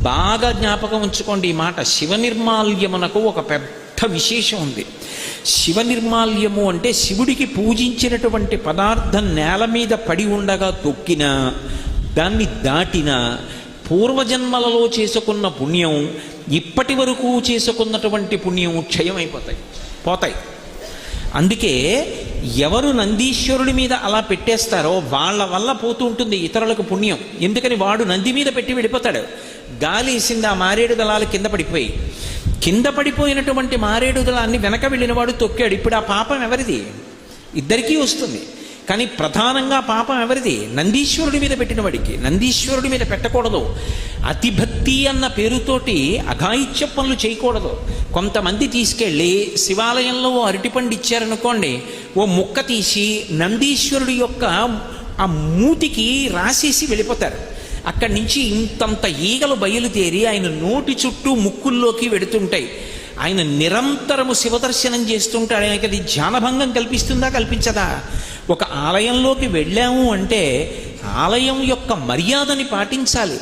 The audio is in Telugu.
బాగా జ్ఞాపకం ఉంచుకోండి ఈ మాట. శివ నిర్మాల్యమునకు ఒక పెద్ద విశేషం ఉంది. శివ నిర్మాల్యము అంటే శివుడికి పూజించినటువంటి పదార్థం నేల మీద పడి ఉండగా తొక్కినా, దాన్ని దాటినా పూర్వజన్మలలో చేసుకున్న పుణ్యం, ఇప్పటి వరకు చేసుకున్నటువంటి పుణ్యం పోతాయి. అందుకే ఎవరు నందీశ్వరుడి మీద అలా పెట్టేస్తారో వాళ్ళ వల్ల పోతూ ఉంటుంది ఇతరులకు పుణ్యం. ఎందుకని వాడు నంది మీద పెట్టి వెళ్ళిపోతాడు. గాలి వేసింది, ఆ మారేడు దళాలు కింద పడిపోయినటువంటి మారేడు దళాన్ని వెనక వెళ్ళిన వాడు తొక్కాడు. ఇప్పుడు ఆ పాపం ఎవరిది? ఇద్దరికీ వస్తుంది. కానీ ప్రధానంగా పాపం ఎవరిది? నందీశ్వరుడి మీద పెట్టిన వాడికి. నందీశ్వరుడి మీద పెట్టకూడదు. అతిభక్తి అన్న పేరుతోటి అఘాయిత్య పనులు చేయకూడదు. కొంతమంది తీసుకెళ్ళి శివాలయంలో ఓ అరటిపండు ఇచ్చారనుకోండి, ఓ ముక్క తీసి నందీశ్వరుడి యొక్క ఆ మూతికి రాసేసి వెళ్ళిపోతారు. అక్కడి నుంచి ఇంతంత ఈగలు బయలుదేరి ఆయన నోటి చుట్టూ ముక్కుల్లోకి వెడుతుంటాయి. ఆయన నిరంతరము శివదర్శనం చేస్తుంటాడు. ఆయనకి అది ధ్యానభంగం కల్పిస్తుందా, కల్పించదా? ఒక ఆలయంలోకి వెళ్ళాము అంటే ఆలయం యొక్క మర్యాదని పాటించాలి.